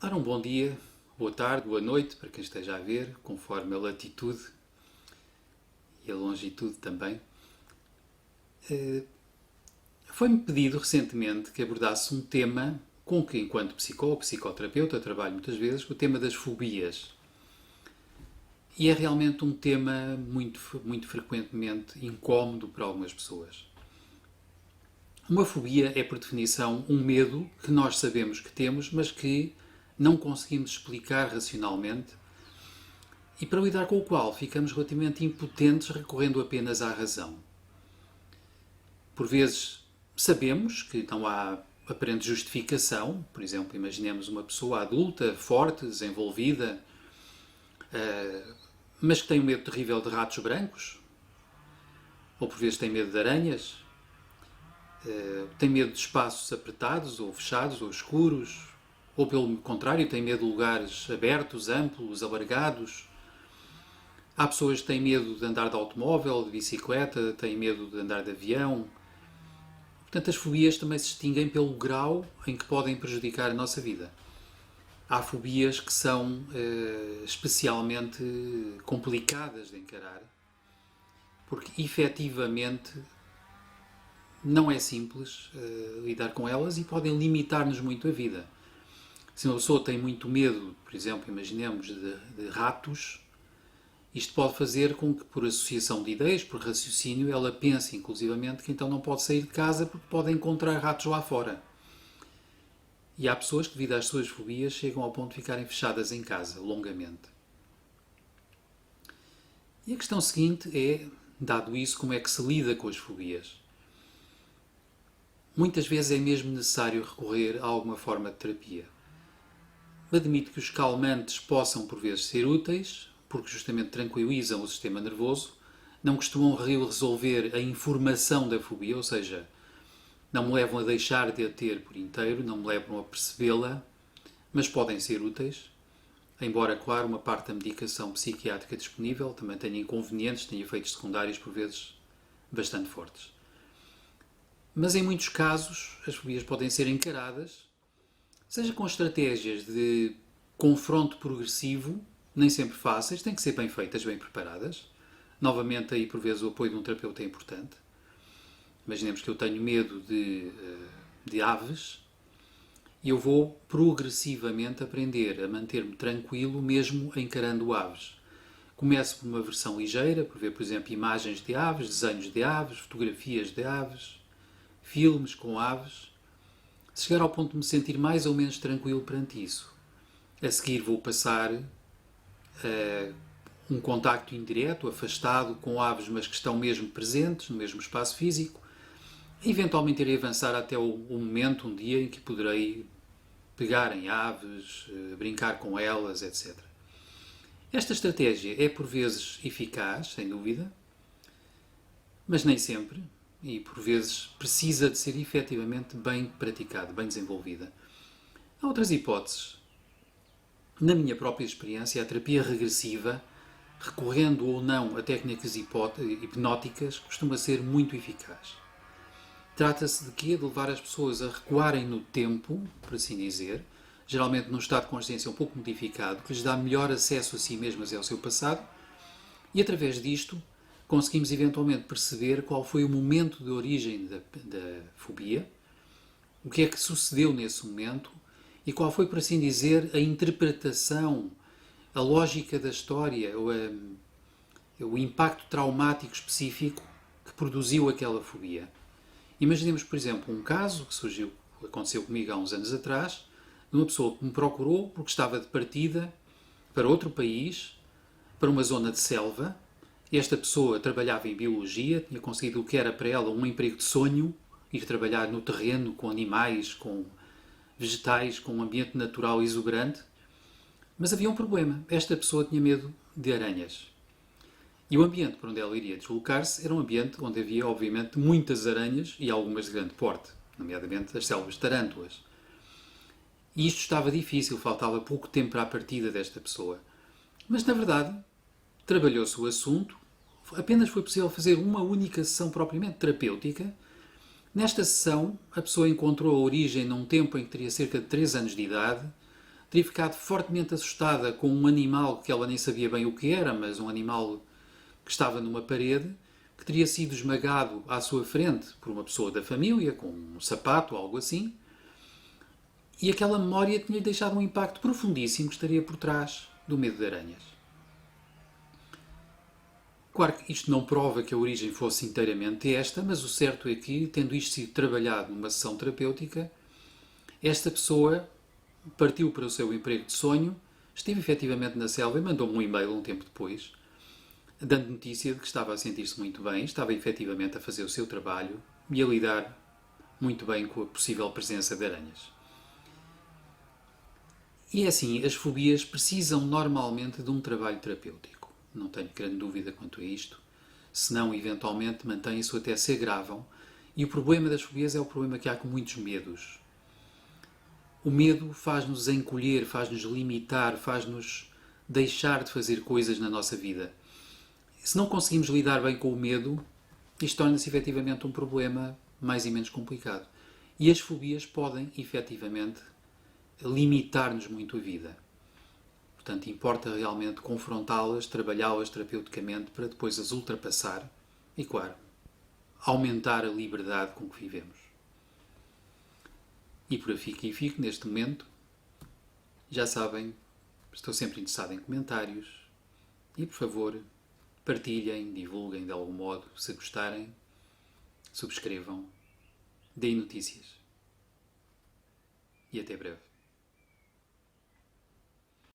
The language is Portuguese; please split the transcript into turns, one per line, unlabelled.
Ora, um bom dia, boa tarde, boa noite para quem esteja a ver, conforme a latitude e a longitude também. Foi-me pedido recentemente que abordasse um tema com que, enquanto psicólogo, psicoterapeuta, trabalho muitas vezes, o tema das fobias. E é realmente um tema muito frequentemente incómodo para algumas pessoas. Uma fobia é, por definição, um medo que nós sabemos que temos, mas que não conseguimos explicar racionalmente e para lidar com o qual ficamos relativamente impotentes recorrendo apenas à razão. Por vezes sabemos que não há aparente justificação, por exemplo, imaginemos uma pessoa adulta, forte, desenvolvida, mas que tem um medo terrível de ratos brancos, ou por vezes tem medo de aranhas, tem medo de espaços apertados, ou fechados, ou escuros, ou pelo contrário, tem medo de lugares abertos, amplos, alargados. Há pessoas que têm medo de andar de automóvel, de bicicleta, têm medo de andar de avião. Portanto, as fobias também se distinguem pelo grau em que podem prejudicar a nossa vida. Há fobias que são especialmente complicadas de encarar, porque efetivamente não é simples lidar com elas e podem limitar-nos muito a vida. Se uma pessoa tem muito medo, por exemplo, imaginemos, de ratos, isto pode fazer com que, por associação de ideias, por raciocínio, ela pense inclusivamente que então não pode sair de casa porque pode encontrar ratos lá fora. E há pessoas que, devido às suas fobias, chegam ao ponto de ficarem fechadas em casa, longamente. E a questão seguinte é, dado isso, como é que se lida com as fobias? Muitas vezes é mesmo necessário recorrer a alguma forma de terapia. Admito que os calmantes possam por vezes ser úteis, porque justamente tranquilizam o sistema nervoso, não costumam resolver a informação da fobia, ou seja, não me levam a deixar de a ter por inteiro, não me levam a percebê-la, mas podem ser úteis, embora, claro, uma parte da medicação psiquiátrica disponível também tenha inconvenientes, tenha efeitos secundários por vezes bastante fortes. Mas em muitos casos as fobias podem ser encaradas, seja com estratégias de confronto progressivo, nem sempre fáceis, têm que ser bem feitas, bem preparadas. Novamente, aí por vezes o apoio de um terapeuta é importante. Imaginemos que eu tenho medo de aves e eu vou progressivamente aprender a manter-me tranquilo mesmo encarando aves. Começo por uma versão ligeira, por ver, por exemplo, imagens de aves, desenhos de aves, fotografias de aves, filmes com aves. Se chegar ao ponto de me sentir mais ou menos tranquilo perante isso, a seguir vou passar um contacto indireto, afastado, com aves, mas que estão mesmo presentes no mesmo espaço físico. Eventualmente irei avançar até o momento, um dia, em que poderei pegar em aves, brincar com elas, etc. Esta estratégia é por vezes eficaz, sem dúvida, mas nem sempre, e por vezes precisa de ser efetivamente bem praticada, bem desenvolvida. Há outras hipóteses. Na minha própria experiência, a terapia regressiva, recorrendo ou não a técnicas hipnóticas, costuma ser muito eficaz. Trata-se de quê? De levar as pessoas a recuarem no tempo, por assim dizer, geralmente num estado de consciência um pouco modificado, que lhes dá melhor acesso a si mesmas e ao seu passado, e através disto conseguimos eventualmente perceber qual foi o momento de origem da fobia, o que é que sucedeu nesse momento e qual foi, por assim dizer, a interpretação, a lógica da história, o impacto traumático específico que produziu aquela fobia. Imaginemos, por exemplo, um caso que aconteceu comigo há uns anos atrás, de uma pessoa que me procurou porque estava de partida para outro país, para uma zona de selva. Esta pessoa trabalhava em biologia, tinha conseguido o que era para ela um emprego de sonho, ir trabalhar no terreno com animais, com vegetais, com um ambiente natural exuberante. Mas havia um problema. Esta pessoa tinha medo de aranhas. E o ambiente para onde ela iria deslocar-se era um ambiente onde havia, obviamente, muitas aranhas e algumas de grande porte, nomeadamente as selvas de tarântulas. E isto estava difícil, faltava pouco tempo para a partida desta pessoa. Mas, na verdade, trabalhou-se o assunto, apenas foi possível fazer uma única sessão propriamente terapêutica. Nesta sessão, a pessoa encontrou a origem num tempo em que teria cerca de 3 anos de idade, teria ficado fortemente assustada com um animal que ela nem sabia bem o que era, mas um animal que estava numa parede, que teria sido esmagado à sua frente por uma pessoa da família, com um sapato ou algo assim, e aquela memória tinha-lhe deixado um impacto profundíssimo que estaria por trás do medo de aranhas. Claro que isto não prova que a origem fosse inteiramente esta, mas o certo é que, tendo isto sido trabalhado numa sessão terapêutica, esta pessoa partiu para o seu emprego de sonho, esteve efetivamente na selva e mandou-me um e-mail um tempo depois, dando notícia de que estava a sentir-se muito bem, estava efetivamente a fazer o seu trabalho e a lidar muito bem com a possível presença de aranhas. E é assim, as fobias precisam normalmente de um trabalho terapêutico. Não tenho grande dúvida quanto a isto. Senão, eventualmente, mantêm-se ou até se agravam. E o problema das fobias é o problema que há com muitos medos. O medo faz-nos encolher, faz-nos limitar, faz-nos deixar de fazer coisas na nossa vida. Se não conseguimos lidar bem com o medo, isto torna-se efetivamente um problema mais e menos complicado. E as fobias podem, efetivamente, limitar-nos muito a vida. Portanto, importa realmente confrontá-las, trabalhá-las terapeuticamente para depois as ultrapassar e, claro, aumentar a liberdade com que vivemos. E por aqui fico neste momento. Já sabem, estou sempre interessado em comentários e, por favor, partilhem, divulguem de algum modo, se gostarem, subscrevam, deem notícias. E até breve.